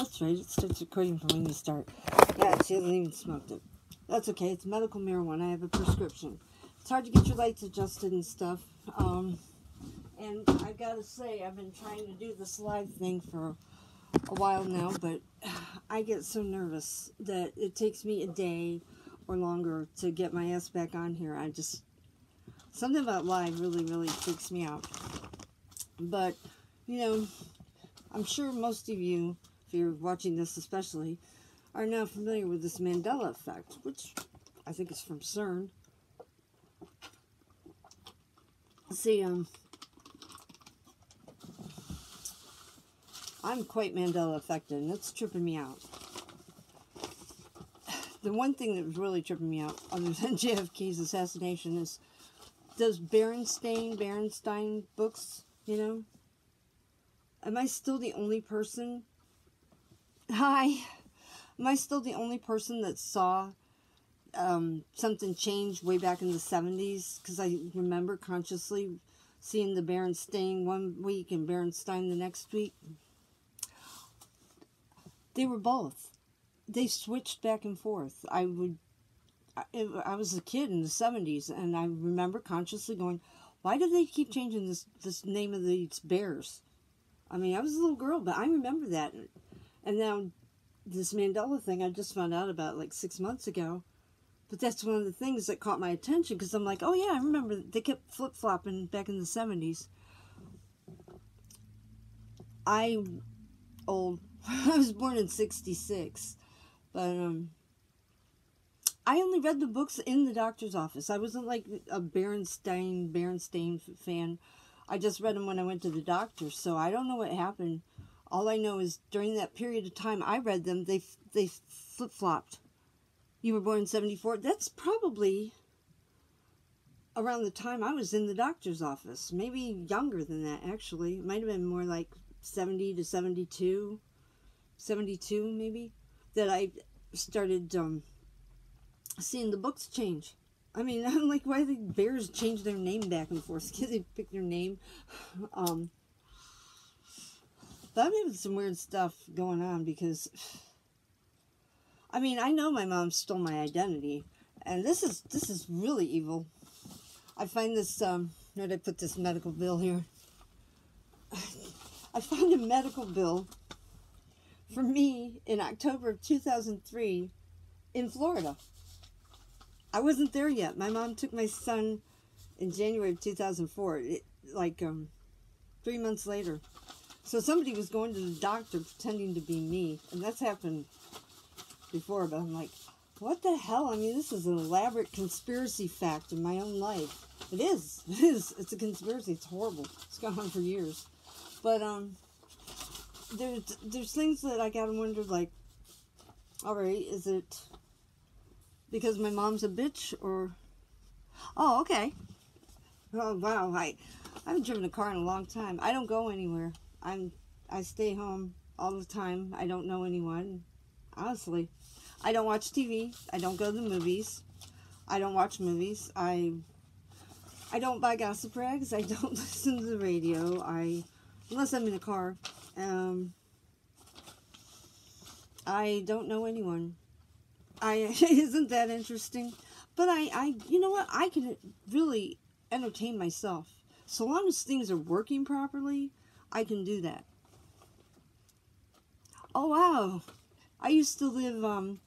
That's right, it starts recording from when you start. Yeah, she hasn't even smoked it. That's okay, it's medical marijuana. I have a prescription. It's hard to get your lights adjusted and stuff. And I gotta say, I've been trying to do this live thing for a while now, but I get so nervous that it takes me a day or longer to get my ass back on here. Something about live really, really freaks me out. But, you know, I'm sure most of you, if you're watching this especially, are now familiar with this Mandela effect, which I think is from CERN. See, I'm quite Mandela affected, and it's tripping me out. The one thing that was really tripping me out, other than JFK's assassination, is those Berenstain books, you know? Am I still the only person? Hi. Am I still the only person that saw something change way back in the 70s? Because I remember consciously seeing the Berenstain one week and Berenstain the next week. They were both. They switched back and forth. I was a kid in the 70s, and I remember consciously going, why do they keep changing this name of these bears? I mean, I was a little girl, but I remember that. And now, this Mandela thing I just found out about like 6 months ago. But that's one of the things that caught my attention, because I'm like, oh yeah, I remember they kept flip-flopping back in the 70s. I'm old. I was born in 66. But, I only read the books in the doctor's office. I wasn't like a Berenstain fan. I just read them when I went to the doctor, so I don't know what happened. All I know is during that period of time I read them, they flip-flopped. You were born in 74? That's probably around the time I was in the doctor's office. Maybe younger than that, actually. It might have been more like 70 to 72. 72, maybe, that I started seeing the books change. I mean, I'm like, why do the bears change their name back and forth? Because they pick their name. But I'm having some weird stuff going on because, I mean, I know my mom stole my identity, and this is really evil. I find this, where did I put this medical bill here? I found a medical bill for me in October of 2003 in Florida. I wasn't there yet. My mom took my son in January of 2004, 3 months later. So somebody was going to the doctor pretending to be me, and that's happened before, but I'm like, what the hell? I mean, this is an elaborate conspiracy fact in my own life. It is. It's a conspiracy. It's horrible. It's gone on for years. But, there's things that I gotta wonder, like, alright, is it because my mom's a bitch, or, oh, okay. Oh, wow, I haven't driven a car in a long time. I don't go anywhere. I stay home all the time. I don't know anyone, honestly. I don't watch TV. I don't go to the movies. I don't watch movies. I don't buy gossip rags. I don't listen to the radio. Unless I'm in a car. I don't know anyone. Isn't that interesting? But you know what? I can really entertain myself. So long as things are working properly, I can do that. Oh, wow. I used to live on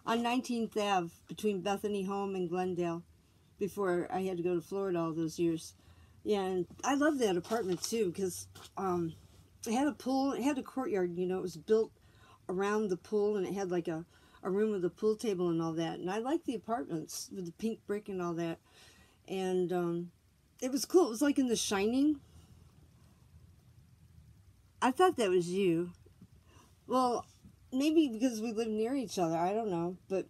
19th Ave between Bethany Home and Glendale before I had to go to Florida all those years. Yeah, and I love that apartment too, because it had a pool, it had a courtyard, you know, it was built around the pool, and it had like a room with a pool table and all that. And I liked the apartments with the pink brick and all that. And it was cool. It was like in The Shining. I thought that was you. Well, maybe because we live near each other, I don't know. But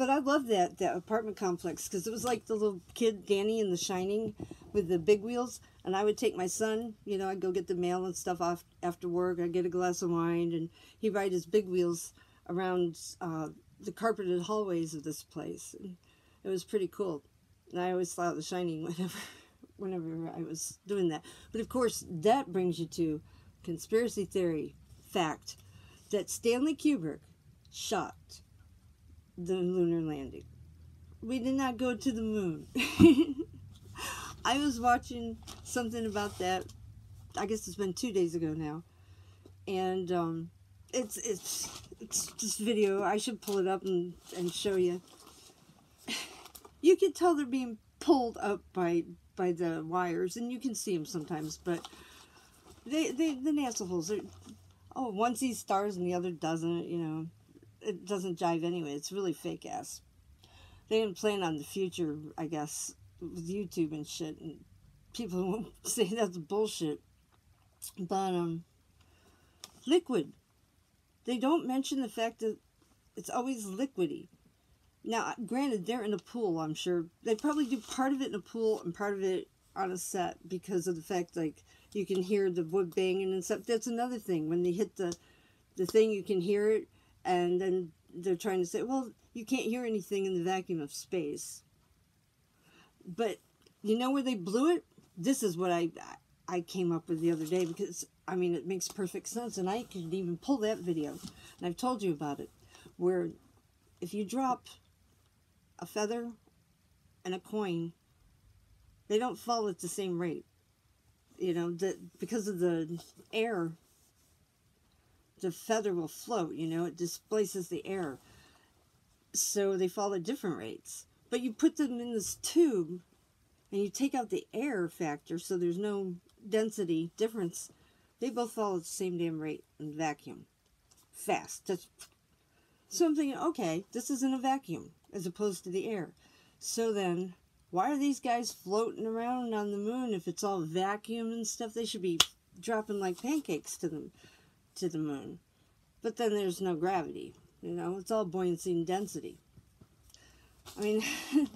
I love that apartment complex, because it was like the little kid Danny in The Shining with the big wheels. And I would take my son, you know, I'd go get the mail and stuff off after work. I'd get a glass of wine, and he'd ride his big wheels around the carpeted hallways of this place. And it was pretty cool. And I always thought The Shining whenever I was doing that. But of course, that brings you to conspiracy theory fact. that Stanley Kubrick shot the lunar landing. We did not go to the moon. I was watching something about that. I guess it's been 2 days ago now, and it's this video. I should pull it up and show you. You can tell they're being pulled up by the wires, and you can see them sometimes, but the NASA holes are, oh, one sees stars and the other doesn't, you know. It doesn't jive anyway. It's really fake ass. They didn't plan on the future, I guess, with YouTube and shit, and people won't say that's bullshit. But liquid. They don't mention the fact that it's always liquidy. Now, granted, they're in a pool, I'm sure. They probably do part of it in a pool and part of it on a set because of the fact, like, you can hear the wood banging and stuff. That's another thing. When they hit the thing, you can hear it, and then they're trying to say, well, you can't hear anything in the vacuum of space. But you know where they blew it? This is what I came up with the other day, because, I mean, it makes perfect sense, and I could even pull that video, and I've told you about it, where if you drop a feather and a coin, they don't fall at the same rate. You know, because of the air, the feather will float, you know, it displaces the air. So they fall at different rates. But you put them in this tube, and you take out the air factor, so there's no density difference. They both fall at the same damn rate in vacuum. Fast. So I'm thinking, okay, this is in a vacuum, as opposed to the air. So then, why are these guys floating around on the moon if it's all vacuum and stuff? They should be dropping like pancakes to the moon. But then there's no gravity. You know, it's all buoyancy and density. I mean,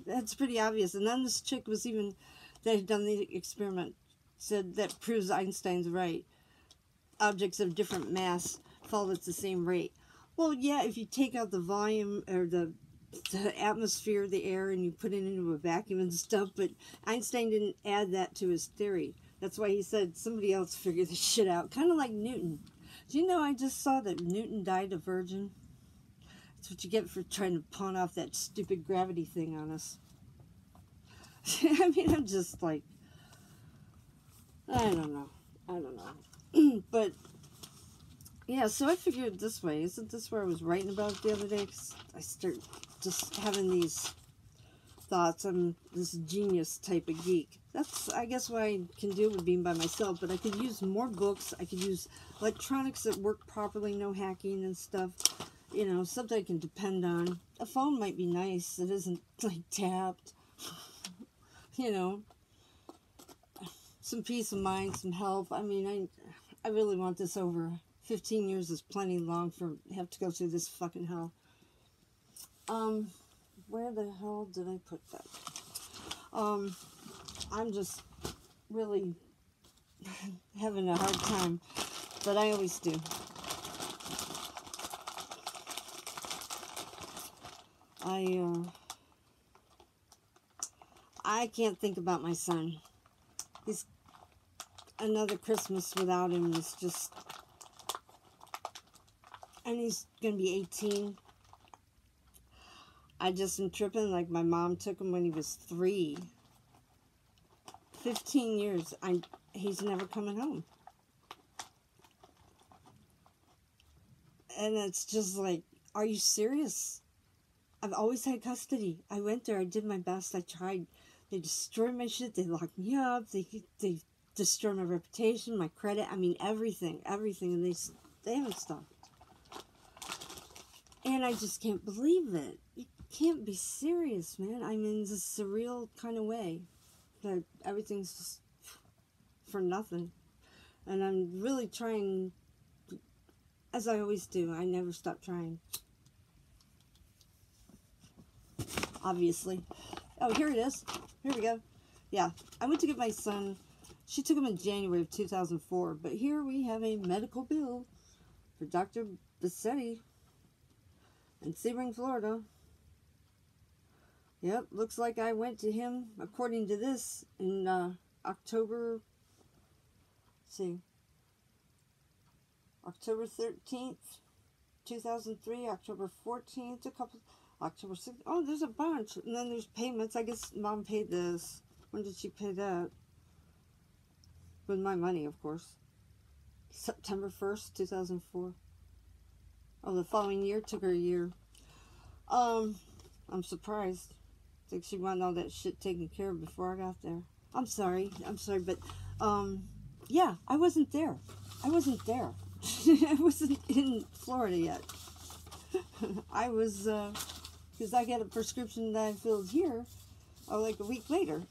that's pretty obvious. And then this chick was even, they had done the experiment, said that proves Einstein's right. Objects of different mass fall at the same rate. Well, yeah, if you take out the volume or the atmosphere, the air, and you put it into a vacuum and stuff, but Einstein didn't add that to his theory. That's why he said somebody else figured this shit out. Kind of like Newton. Do you know I just saw that Newton died a virgin? That's what you get for trying to pawn off that stupid gravity thing on us. I mean, I'm just like, I don't know. But, yeah, so I figured it this way. Isn't this where I was writing about it the other day? 'Cause I start just having these thoughts. I'm this genius type of geek. That's, I guess, what I can do with being by myself. But I could use more books. I could use electronics that work properly, no hacking and stuff. You know, something I can depend on. A phone might be nice. It isn't, like, tapped. You know. Some peace of mind, some help. I mean, I really want this over. 15 years is plenty long for have to go through this fucking hell. Where the hell did I put that? I'm just really having a hard time, but I always do. I can't think about my son. He's another Christmas without him is just, and he's gonna be 18. I just am tripping like my mom took him when he was 3. 15 years. He's never coming home. And it's just like, are you serious? I've always had custody. I went there. I did my best. I tried. They destroyed my shit. They locked me up. They destroyed my reputation, my credit. I mean, everything. And they haven't stopped. And I just can't believe it. You can't be serious, man. I mean, it's a surreal kind of way that everything's just for nothing. And I'm really trying, as I always do. I never stop trying. Obviously. Oh, here it is. Here we go. Yeah, I went to get my son. She took him in January of 2004. But here we have a medical bill for Dr. Bassetti in Sebring, Florida. Yep, looks like I went to him, according to this, in October, let's see, October 13th. 2003, October 14th, a couple, October 6th. Oh, there's a bunch. And then there's payments. I guess Mom paid this. When did she pay that? With my money, of course. September 1st, 2004. Oh, the following year took her a year. I'm surprised. I think she wanted all that shit taken care of before I got there. I'm sorry, but, yeah, I wasn't there. I wasn't in Florida yet. I was, because I got a prescription that I filled here, like a week later.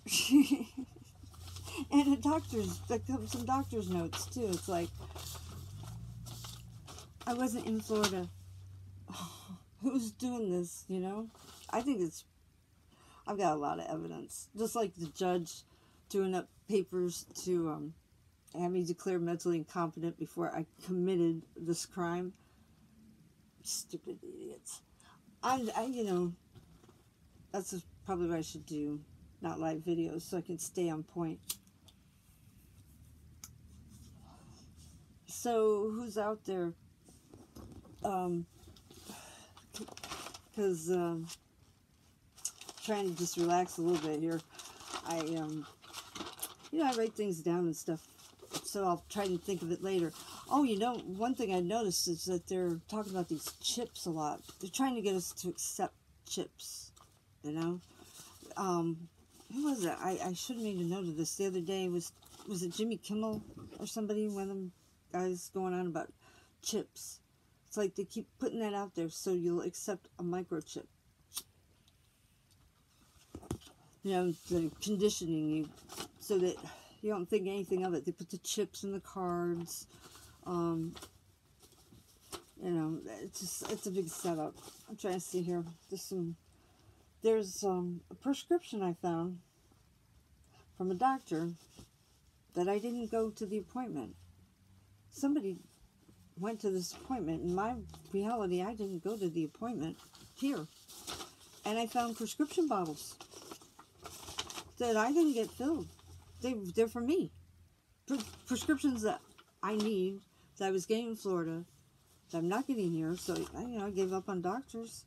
And some doctor's notes, too. It's like, I wasn't in Florida. Who's doing this, you know? I think I've got a lot of evidence. Just like the judge doing up papers to have me declared mentally incompetent before I committed this crime. Stupid idiots. You know, that's probably what I should do. Not live videos, so I can stay on point. So, who's out there? Because, trying to just relax a little bit here. You know, I write things down and stuff, so I'll try to think of it later. Oh, you know, one thing I noticed is that they're talking about these chips a lot. They're trying to get us to accept chips, you know? Who was it? I should have made a note of this. The other day, was it Jimmy Kimmel or somebody? One of them guys going on about chips. It's like they keep putting that out there so you'll accept a microchip. You know, they're conditioning you so that you don't think anything of it. They put the chips in the cards. You know, it's a big setup. I'm trying to see here. There's a prescription I found from a doctor that I didn't go to the appointment. Somebody went to this appointment. In my reality, I didn't go to the appointment here. And I found prescription bottles that I didn't get filled. They're for me. Prescriptions that I need, that I was getting in Florida, that I'm not getting here. So, you know, I gave up on doctors.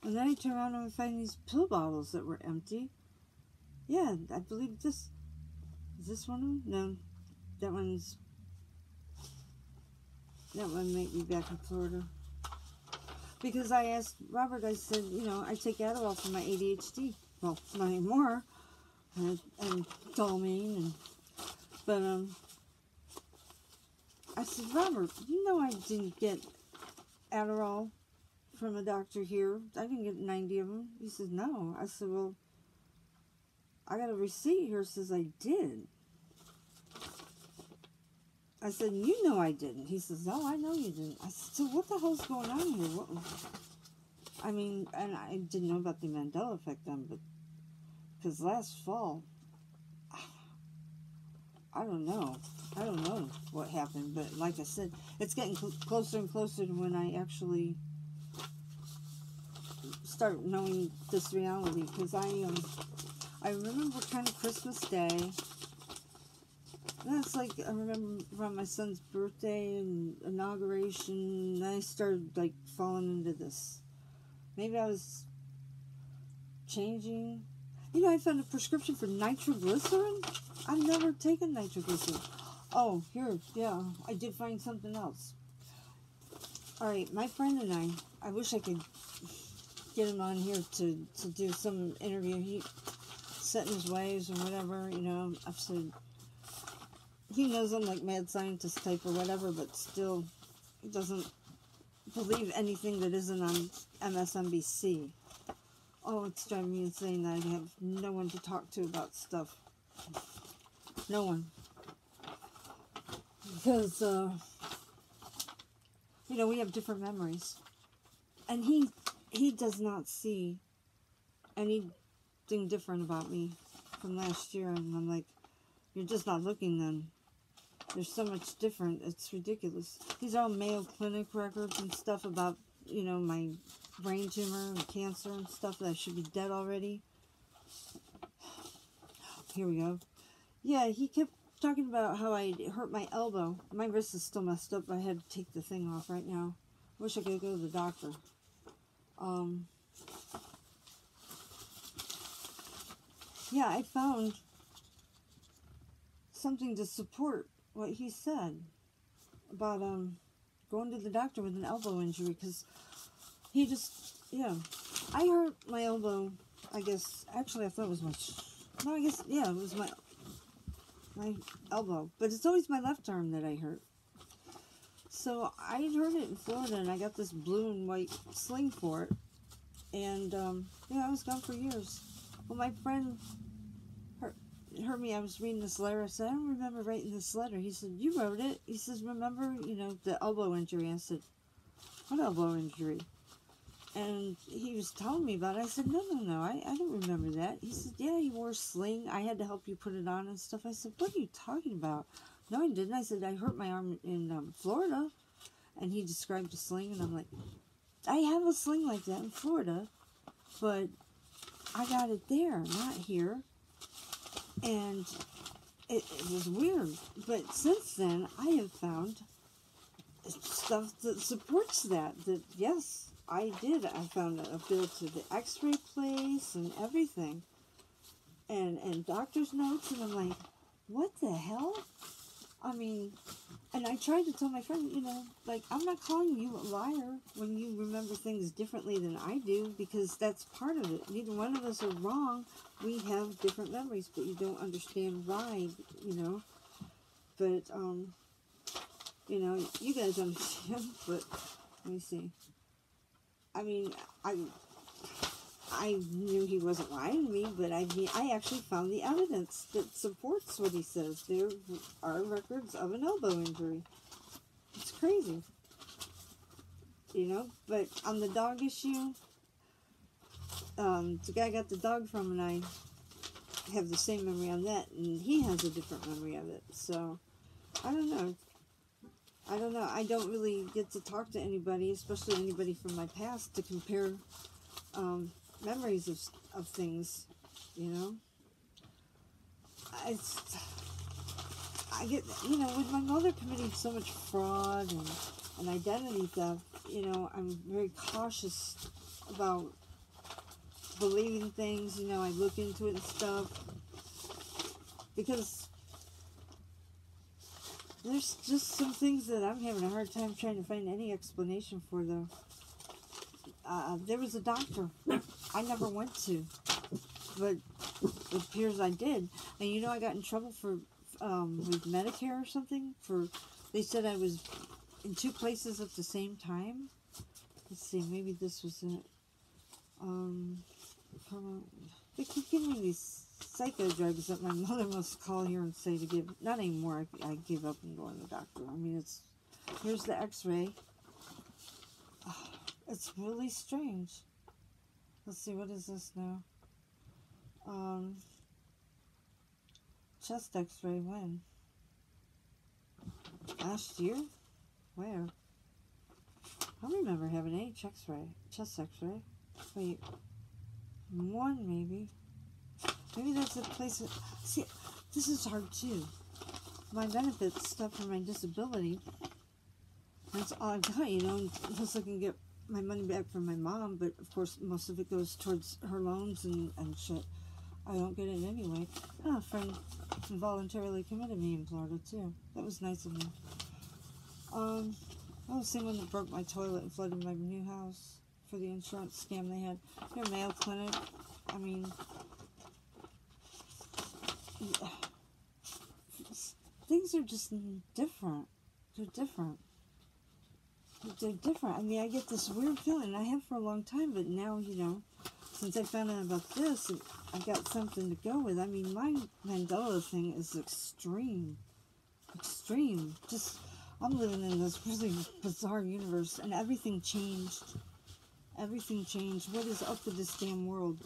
And then I turn around and I find these pill bottles that were empty. Yeah, I believe this. Is this one of them? No. That one might be back in Florida. Because I asked Robert, I said, you know, I take Adderall for my ADHD. Well, not anymore. And Dopamine. But, I said, Robert, you know I didn't get Adderall from a doctor here. I didn't get 90 of them. He said, no. I said, well, I got a receipt here that says I did. I said, you know I didn't. He says, oh, I know you didn't. I said, so what the hell's going on here? I mean, and I didn't know about the Mandela effect then, but because last fall, I don't know what happened, but like I said, it's getting closer and closer to when I actually start knowing this reality, because I remember kind of Christmas Day. That's like, I remember around my son's birthday and inauguration, I started like falling into this. Maybe I was changing. You know, I found a prescription for nitroglycerin. I've never taken nitroglycerin. Oh, here, yeah, I did find something else. Alright, my friend and I wish I could get him on here to do some interview. He set in his ways or whatever, you know. I've said, he knows I'm like mad scientist type or whatever, but still, he doesn't believe anything that isn't on MSNBC. Oh, it's driving me insane that I have no one to talk to about stuff. No one. Because, you know, we have different memories. And he does not see anything different about me from last year. And I'm like, you're just not looking then. There's so much different. It's ridiculous. These are all Mayo Clinic records and stuff about, you know, my brain tumor and cancer and stuff that I should be dead already. Here we go. Yeah, he kept talking about how I hurt my elbow. My wrist is still messed up. I had to take the thing off right now. Wish I could go to the doctor. Yeah, I found something to support what he said about going to the doctor with an elbow injury, because he just, yeah, I hurt my elbow, I guess, actually I thought it was no, I guess, yeah, it was my elbow, but it's always my left arm that I hurt. So I heard it in Florida, and I got this blue and white sling for it, and yeah, I was gone for years. Well, my friend heard me, I was reading this letter. I said, I don't remember writing this letter. He said, you wrote it. He says, remember, you know, the elbow injury? I said, what elbow injury? And he was telling me about it. I said, no, I don't remember that. He said, yeah, you wore a sling. I had to help you put it on and stuff. I said, what are you talking about? No, I didn't. I said, I hurt my arm in Florida. And he described a sling, and I'm like, I have a sling like that in Florida, but I got it there, not here. And it was weird. But since then, I have found stuff that supports that yes, I did. I found a bill to the x-ray place and everything. And doctor's notes, and I'm like, what the hell? I mean, and I tried to tell my friend, you know, like, I'm not calling you a liar when you remember things differently than I do, because that's part of it. Neither one of us are wrong. We have different memories, but you don't understand why, you know. But, you know, you guys understand, but let me see. I mean, I knew he wasn't lying to me, but I actually found the evidence that supports what he says. There are records of an elbow injury. It's crazy. You know, but on the dog issue, the guy I got the dog from, and I have the same memory on that, and he has a different memory of it. So, I don't know. I don't really get to talk to anybody, especially anybody from my past, to compare memories of things, you know. I get, you know, with my mother committing so much fraud and identity theft, you know, I'm very cautious about believing things. You know, I look into it and stuff, because there's just some things that I'm having a hard time trying to find any explanation for, though. There was a doctor I never went to, but it appears I did. And you know, I got in trouble for with Medicare or something. They said I was in 2 places at the same time. Let's see, maybe this was it. They keep giving me these psycho drugs that my mother must call here and say to give. Not anymore. I gave up and going to the doctor. I mean, here's the X-ray. It's really strange. Let's see, what is this now? Chest X-ray, when? Last year? Where? I don't remember having any chest X-ray. Wait, 1 maybe. Maybe that's a place that, see, this is hard too. My benefits stuff for my disability, that's all I've got, you know, unless I can get my money back from my mom, but of course most of it goes towards her loans and shit. I don't get it anyway. A friend voluntarily committed me in Florida too. That was nice of him. I was the same one that broke my toilet and flooded my new house for the insurance scam they had. Your Mayo Clinic, I mean, yeah. Things are just different. They're different. I mean, I get this weird feeling, I have for a long time, but now, you know, since I found out about this, I got something to go with. I mean, my Mandela thing is extreme. Just, I'm living in this really bizarre universe, and everything changed. What is up with this damn world?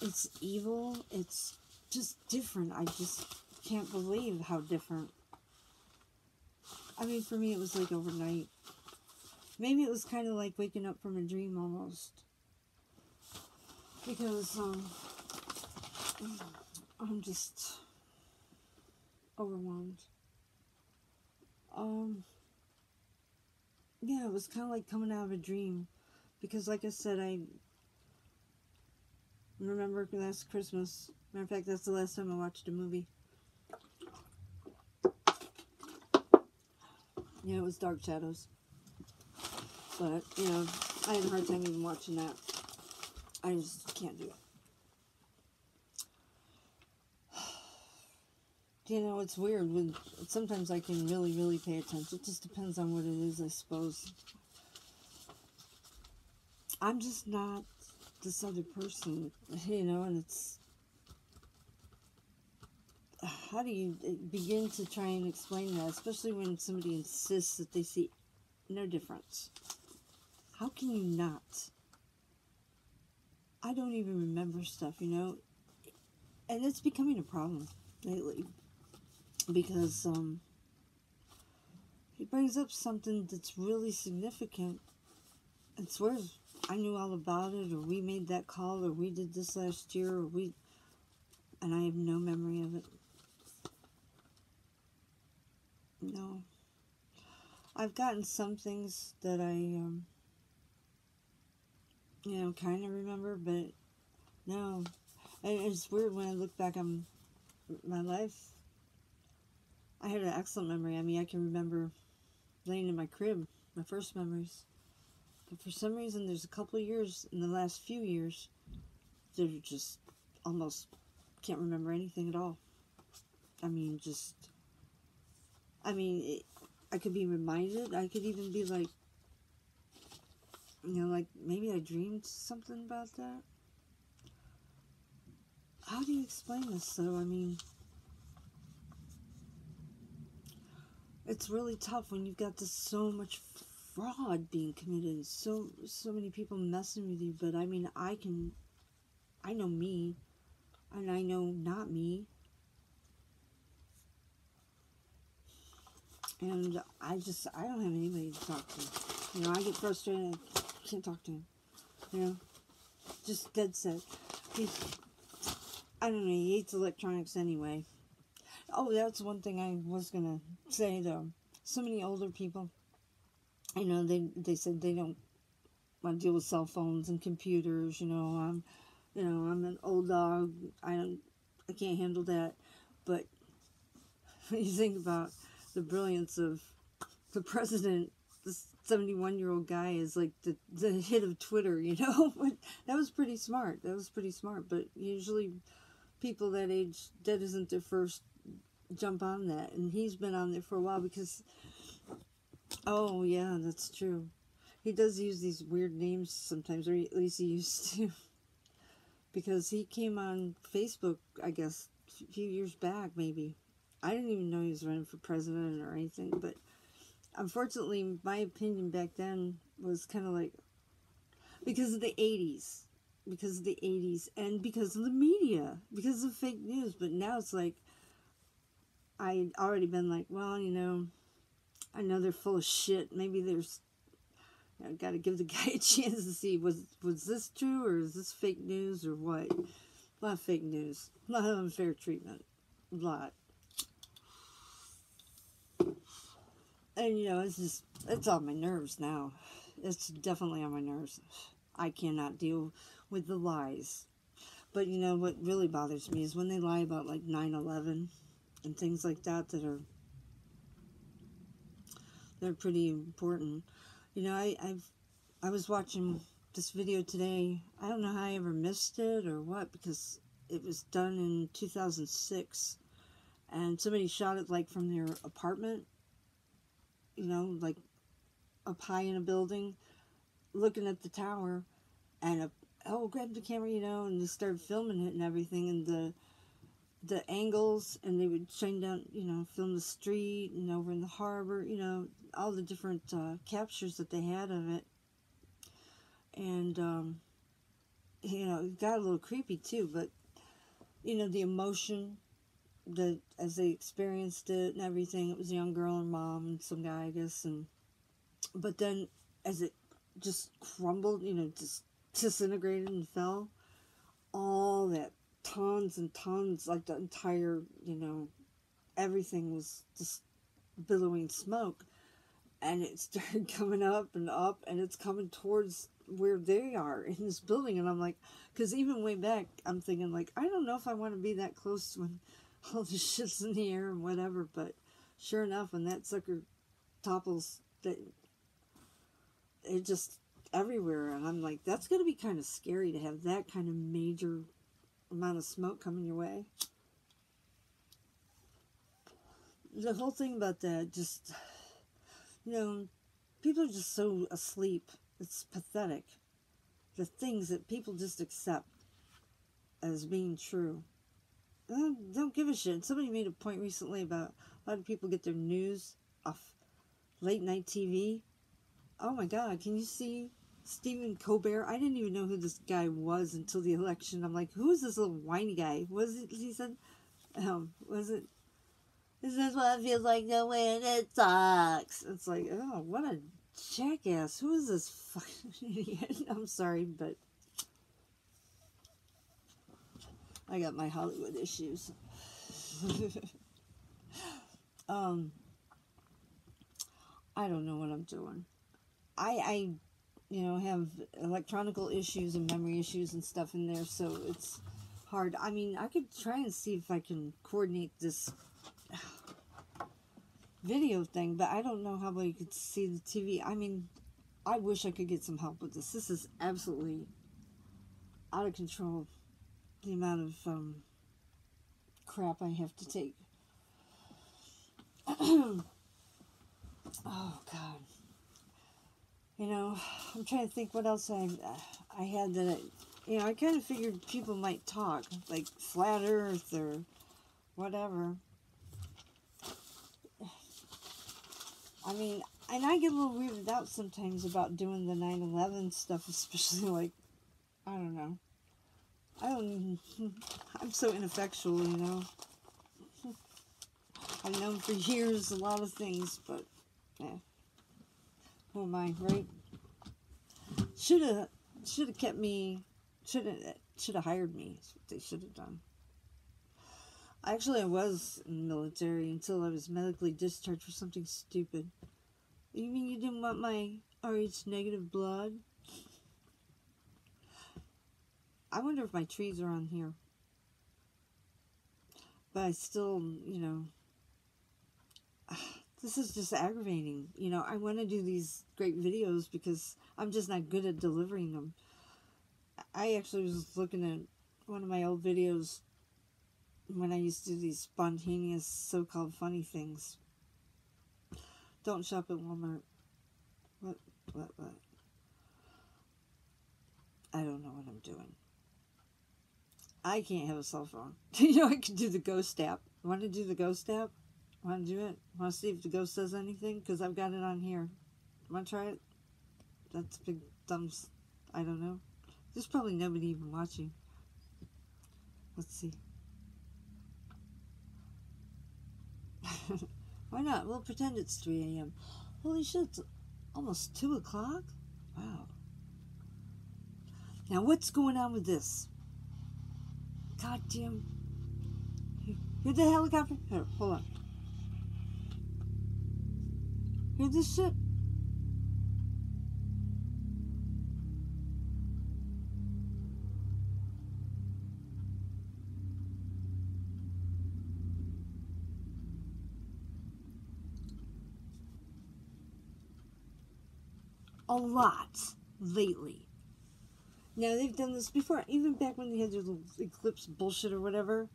It's evil. It's just different. I just can't believe how different. I mean, for me, it was like overnight. Maybe it was kind of like waking up from a dream almost. Because, I'm just overwhelmed. Yeah, it was kind of like coming out of a dream. Because, like I said, I remember last Christmas. Matter of fact, that's the last time I watched a movie. Yeah, it was Dark Shadows. But, you know, I had a hard time even watching that. I just can't do it. You know, it's weird. When sometimes I can really, really pay attention. It just depends on what it is, I suppose. I'm just not this other person, you know, and it's... How do you begin to try and explain that, especially when somebody insists that they see no difference? How can you not? I don't even remember stuff, you know, and it's becoming a problem lately because he brings up something that's really significant and swears I knew all about it, or we made that call, or we did this last year, or and I have no memory of it. No. I've gotten some things that I, you know, kind of remember, but no. And it's weird when I look back on my life. I had an excellent memory. I mean, I can remember laying in my crib, my first memories. But for some reason, there's a couple of years, in the last few years, that are just almost can't remember anything at all. I mean, I could be reminded. I could even be like, you know, like maybe I dreamed something about that. How do you explain this, though? I mean, it's really tough when you've got this so much fraud being committed, so many people messing with you. But I mean, I know me, and I know not me, and I don't have anybody to talk to. You know, I get frustrated. I can't talk to him. You know, just dead set. I don't know. He hates electronics anyway. Oh, that's one thing I was gonna say though. So many older people, you know, they said they don't want to deal with cell phones and computers. You know, I'm an old dog. I can't handle that. But when you think about the brilliance of the president, this 71-year-old guy is like the hit of Twitter. You know, that was pretty smart. But usually, people that age, that isn't their first jump on that, and he's been on there for a while because, oh yeah, that's true, he does use these weird names sometimes, or at least he used to, because he came on Facebook, I guess, a few years back, maybe. I didn't even know he was running for president or anything, but unfortunately, my opinion back then was kind of like, because of the 80s, and because of the media, because of fake news. But now it's like, I'd already been like, well, you know, I know they're full of shit. Maybe there's, you know, got to give the guy a chance to see, was this true, or is this fake news, or what? A lot of fake news. A lot of unfair treatment. A lot. And, you know, it's on my nerves now. It's definitely on my nerves. I cannot deal with the lies. But, you know, what really bothers me is when they lie about, like, 9/11 and things like that they're pretty important. You know, I was watching this video today. I don't know how I ever missed it or what, because it was done in 2006, and somebody shot it like from their apartment, you know, like up high in a building, looking at the tower, and grabbed the camera, you know, and just started filming it and everything, and the angles, and they would shine down, you know, film the street and over in the harbor, you know, all the different captures that they had of it. And, you know, it got a little creepy too, but, you know, the emotion that as they experienced it and everything, it was a young girl and mom and some guy, I guess, but then as it just crumbled, you know, just disintegrated and fell, all that, tons and tons, like the entire, you know, everything was just billowing smoke, and it started coming up, and it's coming towards where they are in this building. And I'm like, because even way back, I'm thinking, like, I don't know if I want to be that close when all this shit's in the air and whatever. But sure enough, when that sucker topples, it just everywhere. And I'm like, that's going to be kind of scary to have that kind of major amount of smoke coming your way. The whole thing about that, just, you know, people are just so asleep. It's pathetic. The things that people just accept as being true. Don't give a shit. Somebody made a point recently about a lot of people get their news off late night TV. Oh my God, can you see Stephen Colbert? I didn't even know who this guy was until the election. I'm like, who is this little whiny guy? Was it, he said, was it, this is what it feels like the way it sucks. It's like, oh, what a jackass. Who is this fucking idiot? I'm sorry, but I got my Hollywood issues. I don't know what I'm doing. I you know, have electronical issues and memory issues and stuff in there, so it's hard. I mean, I could try and see if I can coordinate this video thing, but I don't know how well you could see the TV. I mean, I wish I could get some help with this. This is absolutely out of control, the amount of crap I have to take. Oh God. You know, I'm trying to think what else I had that, you know, I kind of figured people might talk, like Flat Earth or whatever. I mean, and I get a little weirded out sometimes about doing the 9/11 stuff, especially like, I don't know. I'm so ineffectual, you know. I've known for years a lot of things, but, yeah. Who am I, right? Should have kept me, should have hired me. That's what they should have done. Actually, I was in the military until I was medically discharged for something stupid. You mean you didn't want my RH negative blood? I wonder if my trees are on here. But I still, you know, this is just aggravating. You know, I want to do these great videos because I'm just not good at delivering them. I actually was looking at one of my old videos when I used to do these spontaneous so-called funny things. Don't shop at Walmart. What? I don't know what I'm doing. I can't have a cell phone. You know, I could do the ghost app. Want to do the ghost app? Want to do it? Want to see if the ghost says anything? Because I've got it on here. Want to try it? That's big thumbs. I don't know. There's probably nobody even watching. Let's see. Why not? We'll pretend it's 3 a.m. Holy shit, it's almost 2 o'clock? Wow. Now what's going on with this? God damn. Hear the helicopter? Here, hold on. Hear this shit? A lot lately. Now, they've done this before. Even back when they had their little eclipse bullshit or whatever,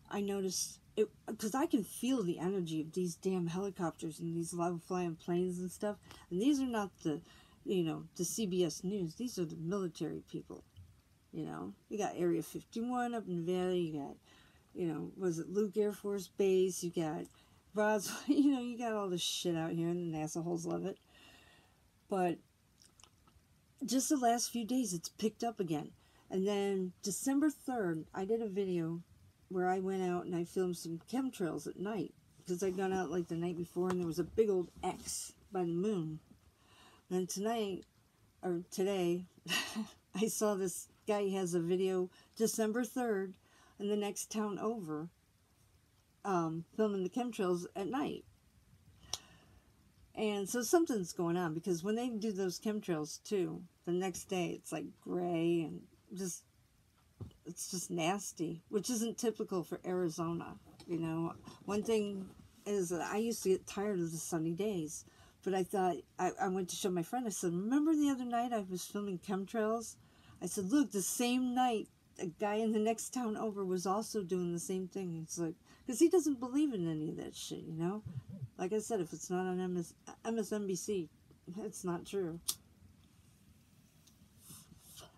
I noticed it, because I can feel the energy of these damn helicopters and these low-flying planes and stuff. And these are not the, you know, the CBS News. These are the military people, you know. You got Area 51 up in the valley. You got, you know, was it Luke Air Force Base? You got Roswell. You know, you got all this shit out here, and the NASA holes love it. But just the last few days, it's picked up again. And then December 3rd, I did a video where I went out and I filmed some chemtrails at night. Because I'd gone out like the night before and there was a big old X by the moon. And tonight, or today, I saw this guy has a video December 3rd in the next town over, filming the chemtrails at night. And so something's going on, because when they do those chemtrails too, the next day it's like gray and just, it's just nasty, which isn't typical for Arizona. You know, one thing is that I used to get tired of the sunny days, but I thought, I went to show my friend, I said, remember the other night I was filming chemtrails? I said, look, the same night, a guy in the next town over was also doing the same thing. It's like, because he doesn't believe in any of that shit, you know? Like I said, if it's not on MSNBC, it's not true.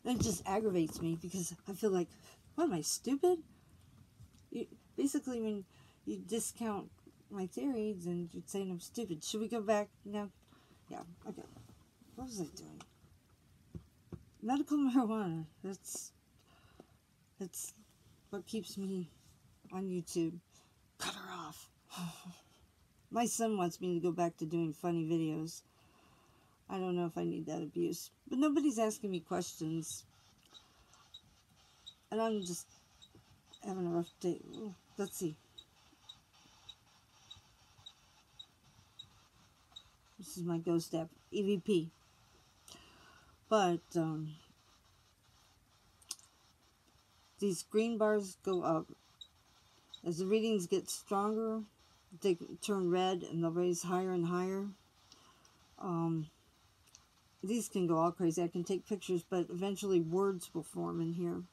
And it just aggravates me, because I feel like, what, am I stupid? Basically, when you discount my theories and you're saying I'm stupid. Should we go back now? Yeah, okay. What was I doing? Medical marijuana. That's what keeps me on YouTube. Cut her off. My son wants me to go back to doing funny videos. I don't know if I need that abuse. But nobody's asking me questions. And I'm just having a rough day. Ooh, let's see. This is my ghost app, EVP. But these green bars go up. As the readings get stronger, they turn red and they'll raise higher and higher. These can go all crazy. I can take pictures, but eventually words will form in here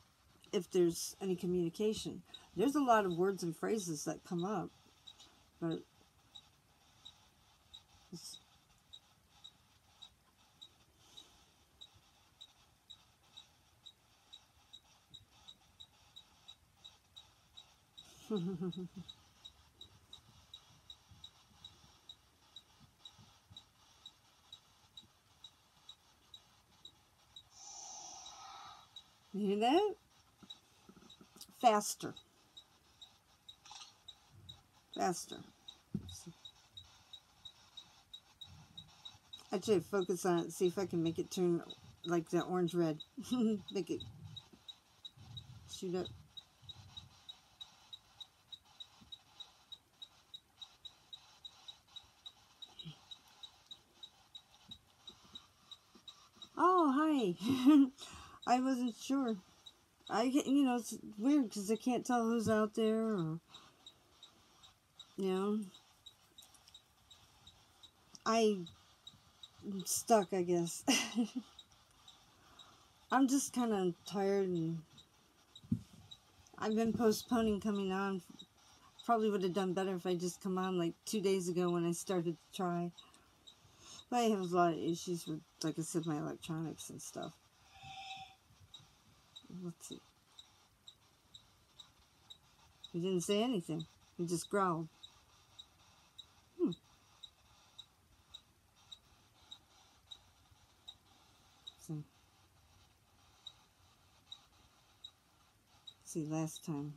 if there's any communication. There's a lot of words and phrases that come up, but it's you hear that? Faster. Faster. Actually, focus on it, see if I can make it turn like that orange red. Make it shoot up. Oh, hi. I wasn't sure. You know, it's weird because I can't tell who's out there, or, you know, I'm stuck, I guess. I'm just kind of tired, and I've been postponing coming on. Probably would have done better if I just come on like 2 days ago when I started to try. But I have a lot of issues with, like I said, my electronics and stuff. Let's see. He didn't say anything. He just growled. So, see, last time.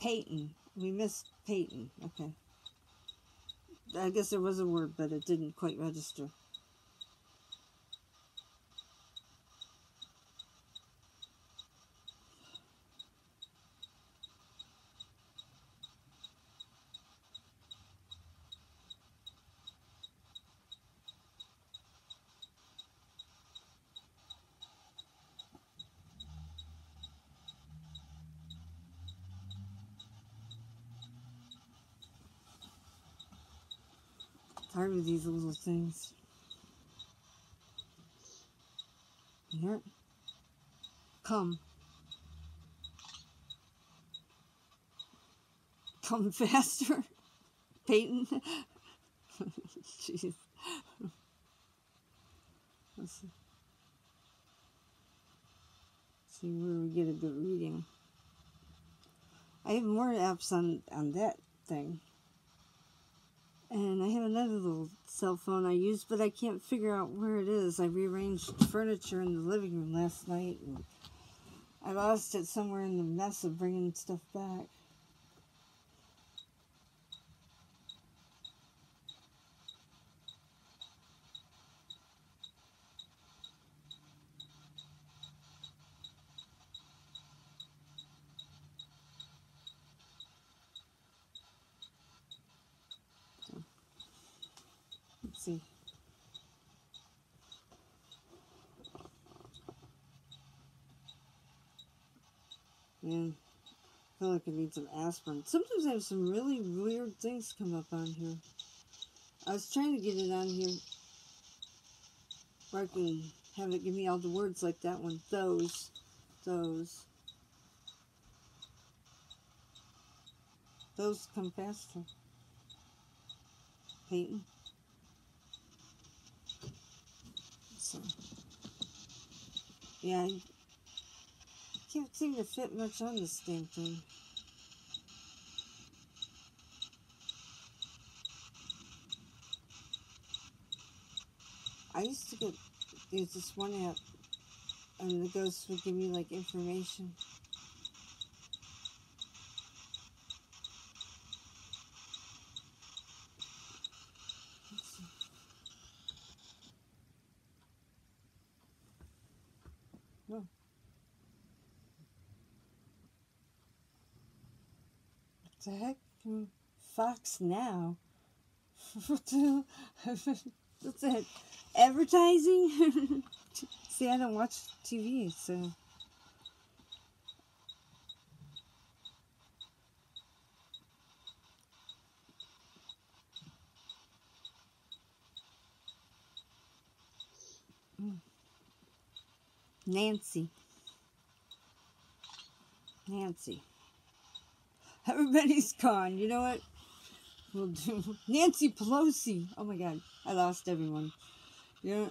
Peyton. We missed Peyton. Okay. I guess there was a word, but it didn't quite register. Tired of these little things. Here. Come. Come faster. Peyton. Jeez. Let's see where we get a good reading. I have more apps on that thing. And I have another little cell phone I use, but I can't figure out where it is. I rearranged furniture in the living room last night, and I lost it somewhere in the mess of bringing stuff back. Let's see. Man, I feel like I need some aspirin. Sometimes I have some really weird things come up on here. I was trying to get it on here where I can have it give me all the words like that one. Those. Those come faster. Peyton. So, yeah, I can't seem to fit much on this damn thing. I used to get, there's this one app, and the ghost would give me, like, information. Let's see. Oh. What the heck? Fox Now? What the what's that? Advertising? See, I don't watch TV, so... Nancy. Everybody's gone. You know what? We'll do Nancy Pelosi. Oh my God, I lost everyone. You know,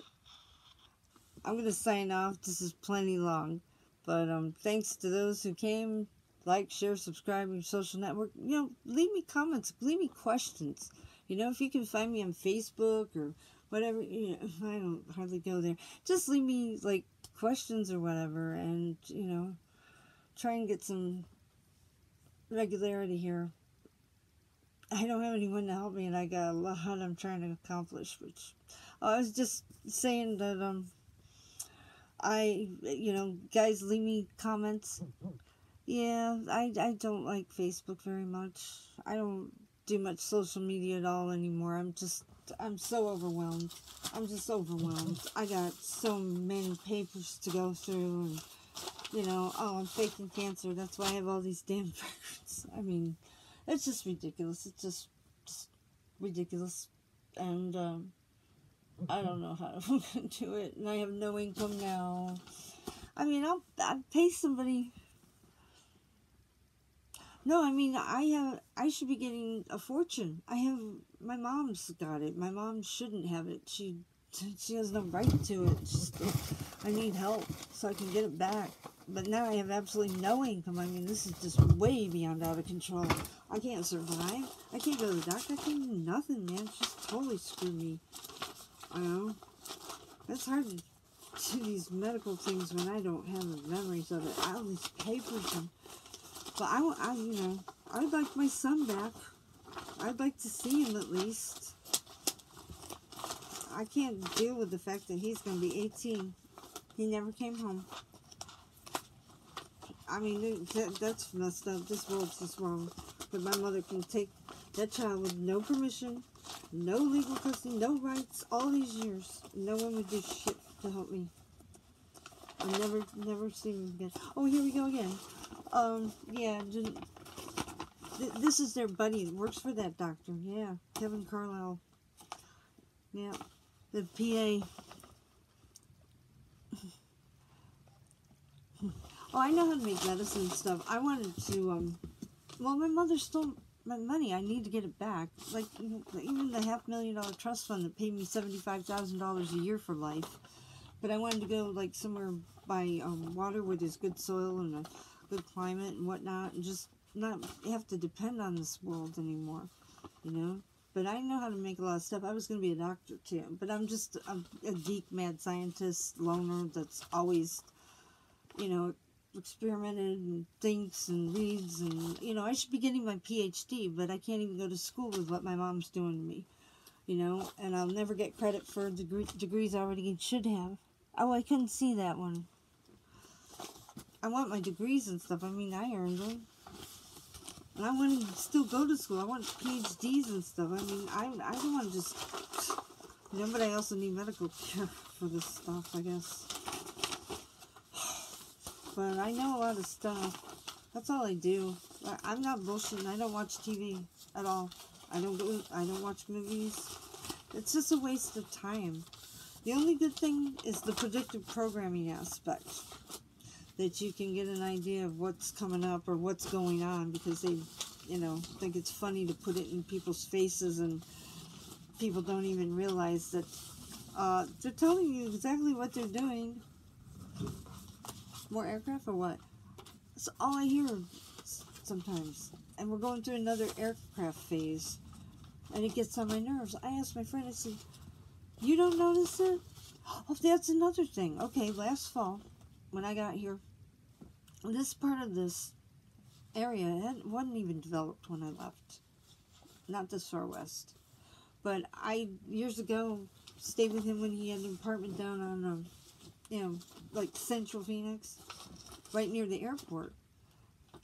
I'm gonna sign off. This is plenty long, but thanks to those who came. Like, share, subscribe, your social network. You know, leave me comments, leave me questions. You know, if you can find me on Facebook or whatever. You know, I don't hardly go there. Just leave me like questions or whatever, and you know, try and get some regularity here. I don't have anyone to help me, and I got a lot I'm trying to accomplish. Which I was just saying that you know, guys, leave me comments. Yeah, I don't like Facebook very much. I don't do much social media at all anymore. I'm so overwhelmed. I'm just overwhelmed. I got so many papers to go through, and you know, oh, I'm faking cancer. That's why I have all these damn records. I mean, it's just ridiculous. It's just ridiculous. And I don't know how to do it. And I have no income now. I mean, I'll pay somebody. No, I mean, I should be getting a fortune. My mom's got it. My mom shouldn't have it. She has no right to it. Just, I need help so I can get it back. But now I have absolutely no income. I mean, this is just way beyond out of control. I can't survive. I can't go to the doctor. I can't do nothing, man. She's totally screwed me. I know. It's hard to do these medical things when I don't have the memories of it. I have these papers and... But you know, I'd like my son back. I'd like to see him at least. I can't deal with the fact that he's going to be 18. He never came home. I mean, that's messed up. This world's just wrong. But my mother can take that child with no permission, no legal custody, no rights, all these years. No one would do shit to help me. I'll never see him again. Oh, here we go again. Yeah, this is their buddy that works for that doctor. Yeah, Kevin Carlisle. Yeah, the PA. Oh, I know how to make medicine and stuff. I wanted to, well, my mother stole my money. I need to get it back. Like, you know, even the $500,000 trust fund that paid me $75,000 a year for life. But I wanted to go, like, somewhere by water where there's good soil and a good climate and whatnot, and just not have to depend on this world anymore, you know. But I know how to make a lot of stuff. I was going to be a doctor too, but I'm just a geek, mad scientist, loner that's always, you know, experimented and thinks and reads, and you know, I should be getting my PhD, but I can't even go to school with what my mom's doing to me, you know. And I'll never get credit for degrees I already should have. Oh, I couldn't see that one. I want my degrees and stuff. I mean, I earned them. And I want to still go to school. I want PhDs and stuff. I mean, I don't want to just You know, but I also need medical care for this stuff, I guess. But I know a lot of stuff. That's all I do. I'm not bullshitting. I don't watch TV at all. I don't watch movies. It's just a waste of time. The only good thing is the predictive programming aspect. That you can get an idea of what's coming up or what's going on, because they, you know, think it's funny to put it in people's faces, and people don't even realize that they're telling you exactly what they're doing. More aircraft or what? That's all I hear sometimes. And we're going through another aircraft phase, and it gets on my nerves. I asked my friend, I said, you don't notice it? Oh, that's another thing. Okay, last fall, when I got here, this part of this area wasn't even developed when I left. Not this far west. But I, years ago, stayed with him when he had an apartment down on, you know, like Central Phoenix, right near the airport.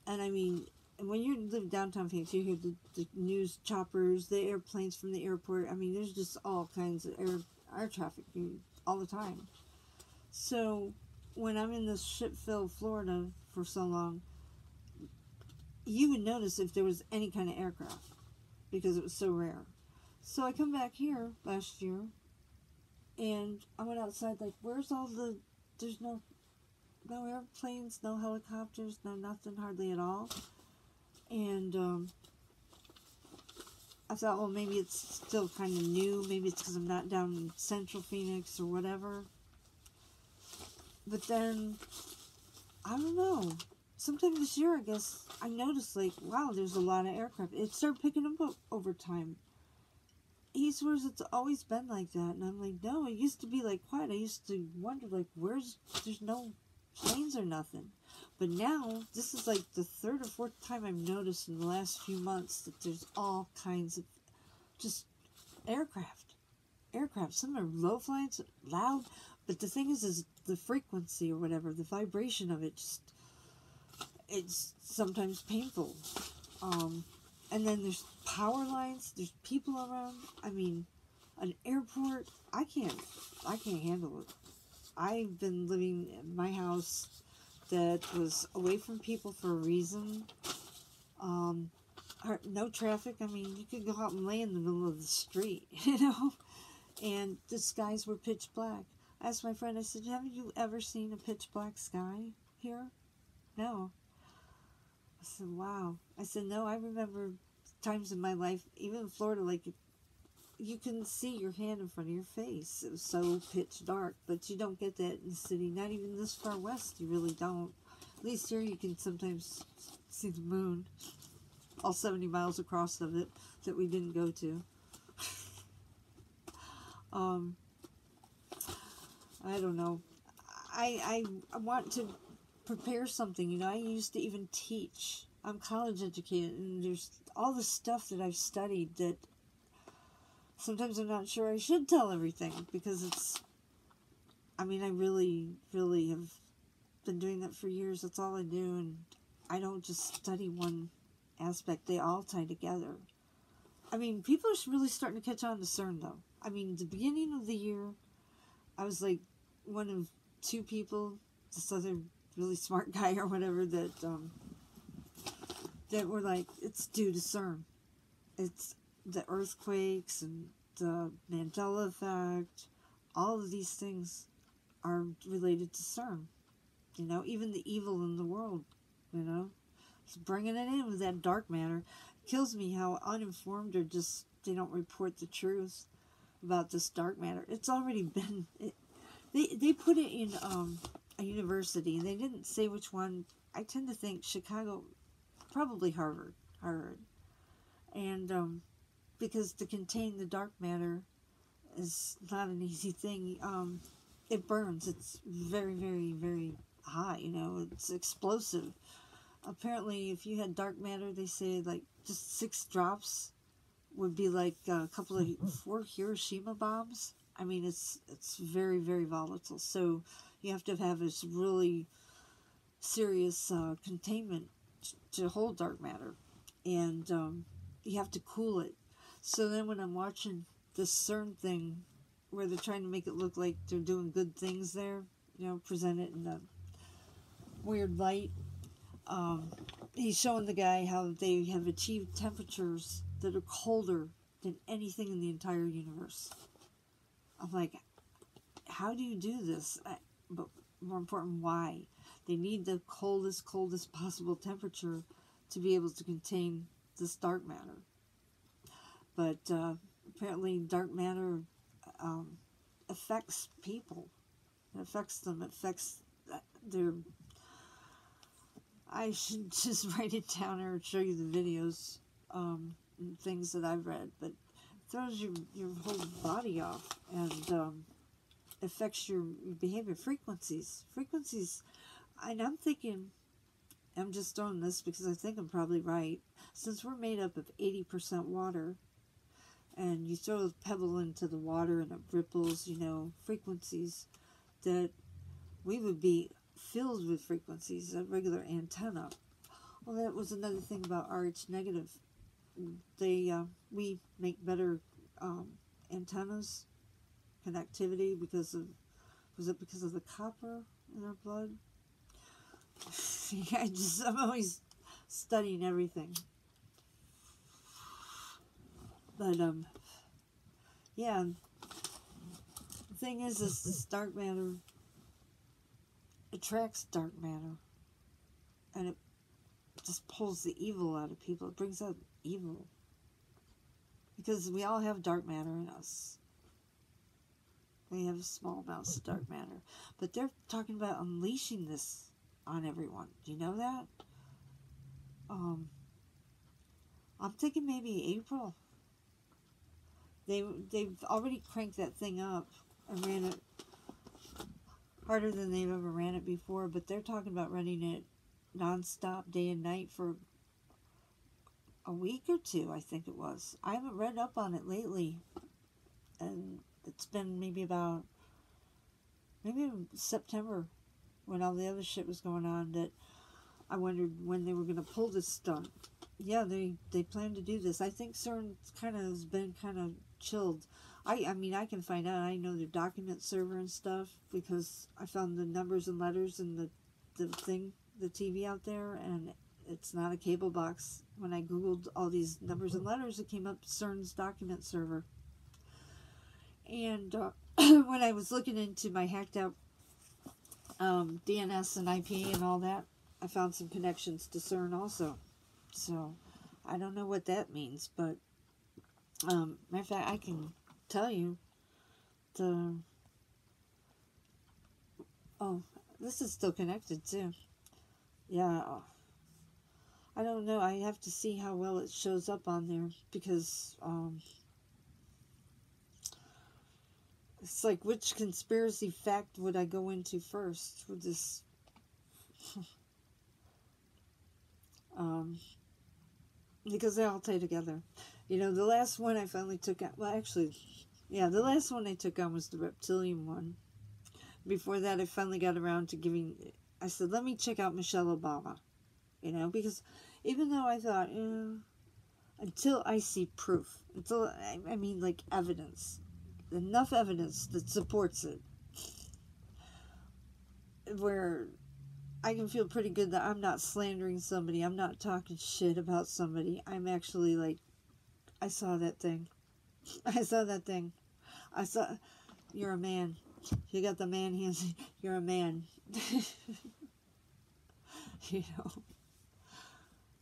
And I mean, when you live downtown Phoenix, you hear the news choppers, the airplanes from the airport. I mean, there's just all kinds of air traffic all the time. So when I'm in this shit-filled Florida for so long, you would notice if there was any kind of aircraft, because it was so rare. So I come back here last year, and I went outside like, where's all the, there's no airplanes, no helicopters, no nothing, hardly at all. And I thought, well, maybe it's still kind of new. Maybe it's because I'm not down in Central Phoenix or whatever. But then, I don't know. Sometime this year, I guess, I noticed, like, wow, there's a lot of aircraft. It started picking up over time. He swears it's always been like that. And I'm like, no, it used to be, like, quiet. I used to wonder, like, there's no planes or nothing. But now, this is, like, the third or fourth time I've noticed in the last few months that there's all kinds of just aircraft. Some are low-flying, loud. But the thing is the frequency or whatever, the vibration of it, just, it's sometimes painful. And then there's power lines, there's people around. I mean, an airport, I can't handle it. I've been living in my house that was away from people for a reason. No traffic. I mean, you could go out and lay in the middle of the street, you know? And the skies were pitch black. I asked my friend, I said, haven't you ever seen a pitch black sky here? No. I said, wow. I said, no, I remember times in my life, even in Florida, like, you couldn't see your hand in front of your face. It was so pitch dark, but you don't get that in the city. Not even this far west, you really don't. At least here you can sometimes see the moon, all 70 miles across of it, that we didn't go to. I don't know. I want to prepare something, you know. I used to even teach. I'm college educated, and there's all the stuff that I've studied that sometimes I'm not sure I should tell everything, because it's, I mean, I really, really have been doing that for years. That's all I do, and I don't just study one aspect. They all tie together. I mean, people are really starting to catch on to CERN, though. I mean, the beginning of the year, I was like one of two people, this other really smart guy or whatever, that were like, it's due to CERN. It's the earthquakes and the Mandela effect. All of these things are related to CERN. You know, even the evil in the world, you know. It's bringing it in with that dark matter. It kills me how uninformed or just they don't report the truth about this dark matter. It's already been, they put it in a university, and they didn't say which one. I tend to think Chicago, probably Harvard, and because to contain the dark matter is not an easy thing. It burns. It's very, very, very high. You know, it's explosive. Apparently, if you had dark matter, they say like just 6 drops would be like a couple of 4 Hiroshima bombs. I mean, it's very, very volatile. So you have to have this really serious containment to hold dark matter, and you have to cool it. So then when I'm watching this CERN thing where they're trying to make it look like they're doing good things there, you know, present it in a weird light. He's showing the guy how they have achieved temperatures that are colder than anything in the entire universe. I'm like, how do you do this? But more important, why? They need the coldest possible temperature to be able to contain this dark matter. But apparently dark matter affects people. It affects them. It affects their... I should just write it down or show you the videos and things that I've read. But it throws your whole body off and affects your behavior. Frequencies. And I'm thinking... I'm just throwing this because I think I'm probably right. Since we're made up of 80% water, and you throw a pebble into the water and it ripples, you know, frequencies, that we would be filled with frequencies, a regular antenna. Well, that was another thing about RH negative. We make better antennas, connectivity, because of, was it because of the copper in our blood? I'm always studying everything. But, yeah. The thing is this dark matter attracts dark matter. And it just pulls the evil out of people. It brings out evil. Because we all have dark matter in us. We have small amounts of dark matter. But they're talking about unleashing this on everyone. Do you know that? I'm thinking maybe April. They've already cranked that thing up and ran it harder than they've ever ran it before, but they're talking about running it non-stop, day and night, for a week or two, I think it was. I haven't read up on it lately, and it's been maybe September, when all the other shit was going on, that I wondered when they were going to pull this stunt. Yeah, they plan to do this. I think CERN has been kind of chilled. I mean, I can find out. I know their document server and stuff, because I found the numbers and letters in the TV out there, and it's not a cable box. When I googled all these numbers and letters, it came up CERN's document server. And when I was looking into my hacked out DNS and IP and all that, I found some connections to CERN also. So I don't know what that means, but matter of fact, I can tell you this is still connected too. Yeah, I don't know. I have to see how well it shows up on there, because it's like, which conspiracy fact would I go into first with this? Because they all tie together. You know, the last one I finally took out, well, actually, yeah, the last one I took on was the reptilian one. Before that, I finally got around to giving, I said, let me check out Michelle Obama. You know, because even though I thought, until I see proof, until, I mean, like, evidence, enough evidence that supports it, where I can feel pretty good that I'm not slandering somebody, I'm not talking shit about somebody, I'm actually like, I saw that thing, you're a man, you got the man hands, you're a man, you know,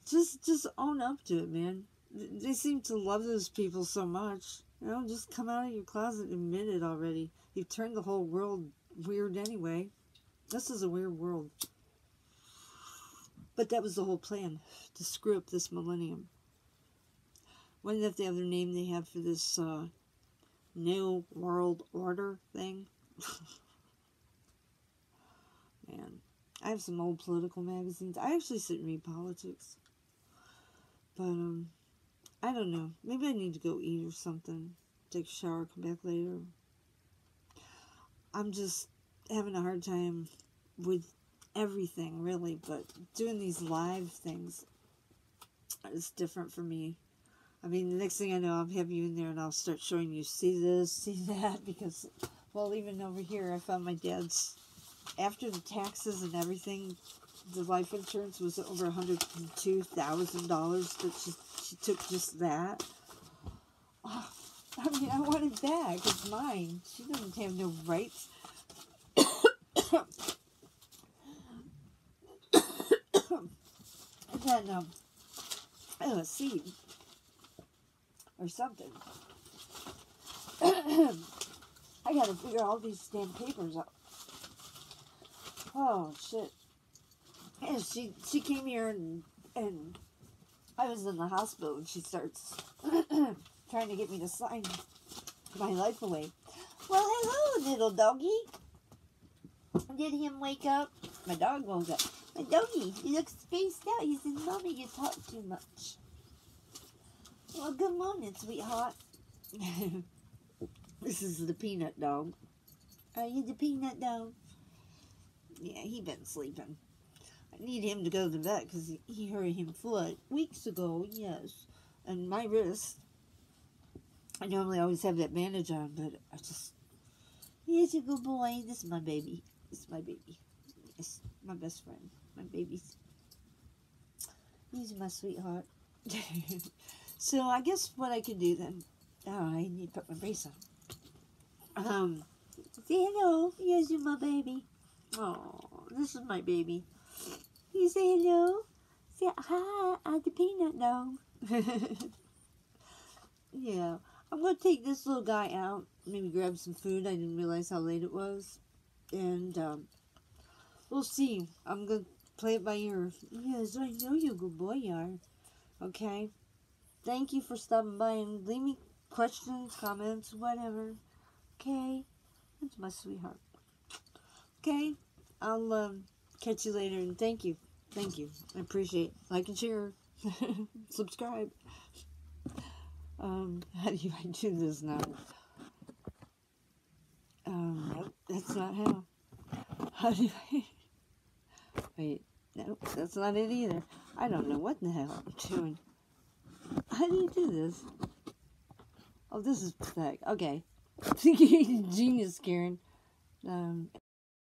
just own up to it, man. They seem to love those people so much. You know, just come out of your closet and admit it already. You've turned the whole world weird anyway. This is a weird world. But that was the whole plan, to screw up this millennium. Wasn't that the other name they have for this New World Order thing? Man, I have some old political magazines. I actually sit and read politics. But, I don't know. Maybe I need to go eat or something. Take a shower, come back later. I'm just having a hard time with everything, really. But doing these live things is different for me. I mean, the next thing I know, I'll have you in there and I'll start showing you, see this, see that, because, well, even over here, I found my dad's, after the taxes and everything, the life insurance was over $102,000 that she took just that. Oh, I mean, I want it back. It's mine. She doesn't have no rights. And then, a seed or something. I gotta figure all these damn papers out. Oh, shit. And she came here and I was in the hospital and she starts trying to get me to sign my life away. Well, hello, little doggy. Did him wake up? My dog woke up. My doggy, he looks spaced out. He said, Mommy, you talk too much. Well, good morning, sweetheart. This is the peanut dog. Are you the peanut dog? Yeah, he been sleeping. I need him to go to the vet because he hurt him foot weeks ago, yes. And my wrist, I normally always have that bandage on, but I just, he's a good boy. This is my baby. This is my baby. Yes, my best friend. My babies. He's my sweetheart. So I guess what I can do then, oh, I need to put my brace on. Say hello. Yes, you're my baby. Oh, this is my baby. You say hello? Say hi, I'm the peanut dog. Yeah, I'm going to take this little guy out, maybe grab some food. I didn't realize how late it was. And we'll see. I'm going to play it by ear. Yes, I know you good boy you are. Okay? Thank you for stopping by and leave me questions, comments, whatever. Okay? That's my sweetheart. Okay? I'll catch you later and thank you. Thank you. I appreciate it. Like and share. Subscribe. How do I do this now? Nope, that's not how. How do I... Wait, nope, that's not it either. I don't know what the hell I'm doing. How do you do this? Oh, this is pathetic. Okay. Genius, Karen.